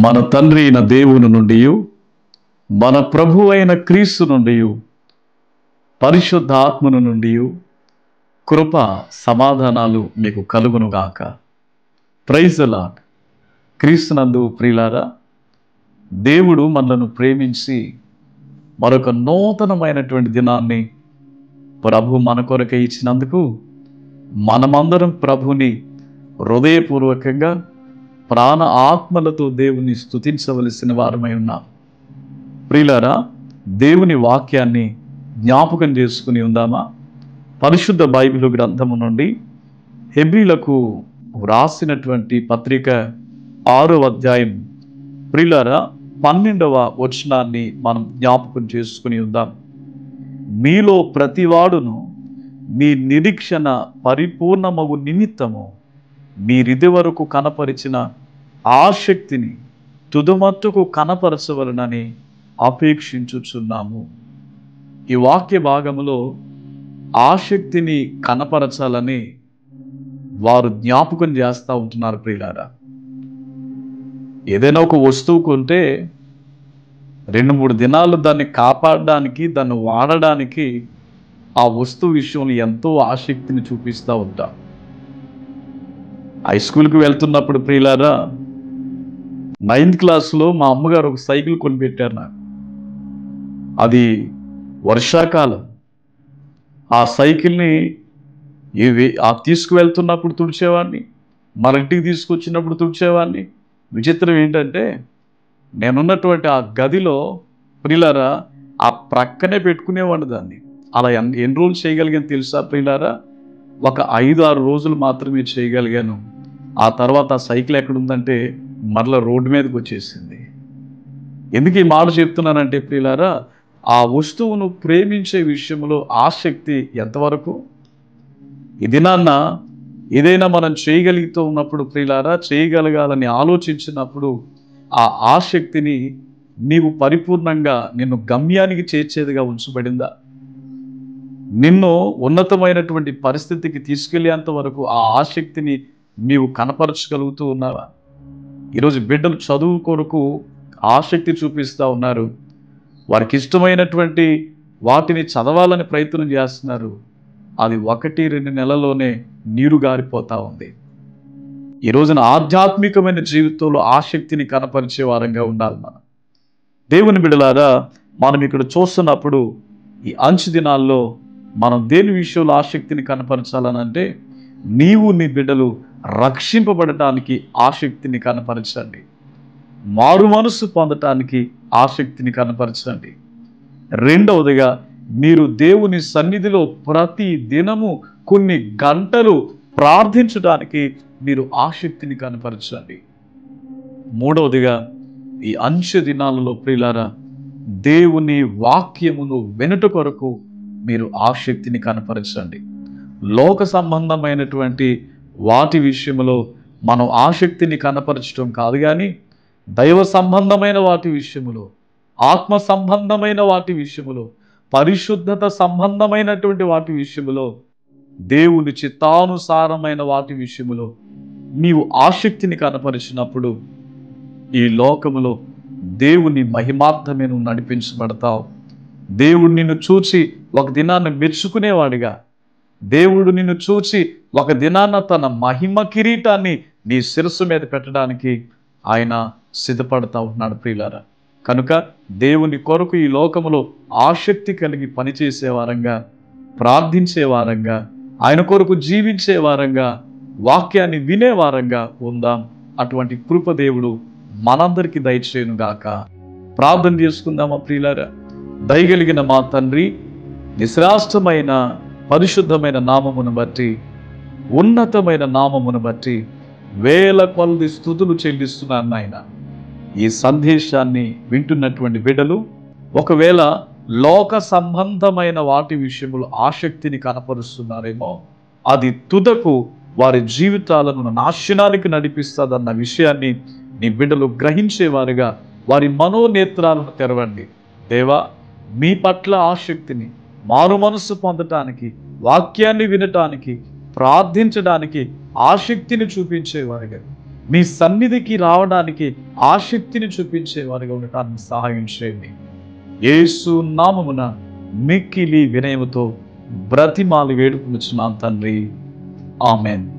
మన తండ్రి అయిన దేవుని నుండి, మన ప్రభు అయిన క్రీస్తు నుండి, పరిశుద్ధాత్మను నుండి కృప సమాధానాలు మీకు కలుగునుగాక. Praise the lord. క్రీస్తునందు ప్రియులారా, దేవుడు మనలను ప్రేమించి మరొక నూతనమైనటువంటి దినాన్ని ప్రభు మన కొరకే ఇచ్చినందుకు మనమందరం ప్రభుని హృదయపూర్వకంగా ప్రాణ ఆత్మలతో దేవుని స్తుతించవలసిన వారమై ఉన్నాం. ప్రియులారా, దేవుని వాక్యాన్ని జ్ఞాపకం చేసుకుని ఉందామా? పరిశుద్ధ బైబిల్ గ్రంథము నుండి హెబ్రీలకు వ్రాసినటువంటి పత్రిక 6వ అధ్యాయం ప్రియులారా 12వ వచనాన్ని మనం జ్ఞాపకం చేసుకుని ఉందాం. మీలో ప్రతివాడును మీ నిరీక్షణ పరిపూర్ణమగు నిమిత్తము మీరిది వరకు కనపరిచిన ఆసక్తిని తుదమట్టుకు కనపరచవలనని అపేక్షించుచున్నాము. ఈ వాక్య భాగములో ఆసక్తిని కనపరచాలని వారు జ్ఞాపకం చేస్తూ ఉంటున్నారు. ప్రియులారా, ఏదైనా ఒక వస్తువు కొంటే 2-3 దినాలు దాన్ని కాపాడడానికి, దాన్ని వాడడానికి ఆ వస్తువు విషయంలో ఎంతో ఆసక్తిని చూపిస్తూ ఉంటాం. హై స్కూల్కి వెళ్తున్నప్పుడు ప్రియులారా, 9th క్లాస్లో మా అమ్మగారు ఒక సైకిల్ కొనిపెట్టారు నాకు. అది వర్షాకాలం. ఆ సైకిల్ని తీసుకువెళ్తున్నప్పుడు తుడిచేవాడిని, మన ఇంటికి తీసుకొచ్చినప్పుడు తుడిచేవాడిని. విచిత్రం ఏంటంటే, నేనున్నటువంటి ఆ గదిలో ప్రియులారా ఆ ప్రక్కనే పెట్టుకునేవాడిని దాన్ని. అలా ఎన్ని రోజులు చేయగలిగాను తెలుసా ప్రియులారా? ఒక 5-6 రోజులు మాత్రమే చేయగలిగాను. ఆ తర్వాత ఆ సైకిల్ ఎక్కడుందంటే మరలా రోడ్డు మీదకి వచ్చేసింది. ఎందుకు ఈ మాట చెప్తున్నానంటే ప్రియులారా, ఆ వస్తువును ప్రేమించే విషయంలో ఆసక్తి ఎంతవరకు? ఈ దినాన్న ఏదైనా మనం చేయగలుగుతూ ఉన్నప్పుడు ప్రియులారా, చేయగలగాలని ఆలోచించినప్పుడు ఆ ఆసక్తిని నీవు పరిపూర్ణంగా నిన్ను గమ్యానికి చేర్చేదిగా ఉంచబడిందా? నిన్ను ఉన్నతమైనటువంటి పరిస్థితికి తీసుకెళ్లేంత వరకు ఆ ఆసక్తిని నీవు కనపరచగలుగుతూ ఉన్నావా? ఈరోజు బిడ్డలు చదువు కొరకు ఆసక్తి చూపిస్తూ ఉన్నారు. వారికి ఇష్టమైనటువంటి వాటిని చదవాలని ప్రయత్నం చేస్తున్నారు. అది 1-2 నెలల్లోనే నీరు గారిపోతూ ఉంది. ఈ రోజున ఆధ్యాత్మికమైన జీవితంలో ఆసక్తిని కనపరిచే వారంగా ఉండాలి. మనం దేవుని బిడ్డలారా, మనం ఇక్కడ చూస్తున్నప్పుడు ఈ అంచు దినాల్లో మనం దేని విషయంలో ఆసక్తిని కనపరచాలని అంటే, నీవు నీ బిడ్డలు రక్షింపబడటానికి ఆసక్తిని కనపరచండి. మారు మనసు పొందటానికి ఆసక్తిని కనపరచండి. రెండవదిగా, మీరు దేవుని సన్నిధిలో ప్రతి దినము కొన్ని గంటలు ప్రార్థించడానికి మీరు ఆసక్తిని కనపరచండి. మూడవదిగా, ఈ అంచె దినాలలో ప్రియులారా, దేవుని వాక్యమును వినుట కొరకు మీరు ఆసక్తిని కనపరచండి. లోక సంబంధమైనటువంటి వాటి విషయంలో మనం ఆసక్తిని కనపరచడం కాదు, కానీ దైవ సంబంధమైన వాటి విషయములో, ఆత్మ సంబంధమైన వాటి విషయములో, పరిశుద్ధత సంబంధమైనటువంటి వాటి విషయములో, దేవుని చిత్తానుసారమైన వాటి విషయములో నీవు ఆసక్తిని కనపరిచినప్పుడు ఈ లోకములో దేవుని మహిమార్థమే నువ్వు నడిపించబడతావు. దేవుడు నిన్ను చూచి ఒక దినాన్ని మెచ్చుకునేవాడిగా, దేవుడు నిన్ను చూచి ఒక దినాన్న తన మహిమ కిరీటాన్ని నీ శిరస్సు మీద పెట్టడానికి ఆయన సిద్ధపడతా ఉన్నాడు. ప్రియులారా, కనుక దేవుని కొరకు ఈ లోకములో ఆసక్తి కలిగి పనిచేసే వారంగా, ప్రార్థించే వారంగా, ఆయన కొరకు జీవించే వారంగా, వాక్యాన్ని వినే వారంగా ఉందాం. అటువంటి కృప దేవుడు మనందరికీ దయచేయునుగాక. ప్రార్థన చేసుకుందామా ప్రియులారా? దయగలిగిన మా తండ్రి, నిశ్రాష్టమైన పరిశుద్ధమైన నామమును బట్టి, ఉన్నతమైన నామమును బట్టి వేల కొలది స్తుతులు చెల్లిస్తున్నాను నాయన. ఈ సందేశాన్ని వింటున్నటువంటి బిడ్డలు ఒకవేళ లోక సంబంధమైన వాటి విషయంలో ఆసక్తిని కనపరుస్తున్నారేమో, అది తుదకు వారి జీవితాలను నాశనానికి నడిపిస్తుందన్న విషయాన్ని నీ బిడ్డలు గ్రహించేవారుగా వారి మనోనేత్రాలను తెరవండి. దేవా, మీ పట్ల ఆసక్తిని, మారు మనస్సు పొందటానికి, వాక్యాన్ని వినటానికి, ప్రార్థించడానికి ఆసక్తిని చూపించేవారుగా మీ సన్నిధికి రావడానికి ఆసక్తిని చూపించేవారిగా ఉండటానికి సహాయం చేయండి. యేసు నామమున మిక్కిలి వినయముతో బ్రతిమాలి వేడుకొనుచున్నాం తండ్రి. ఆమెన్.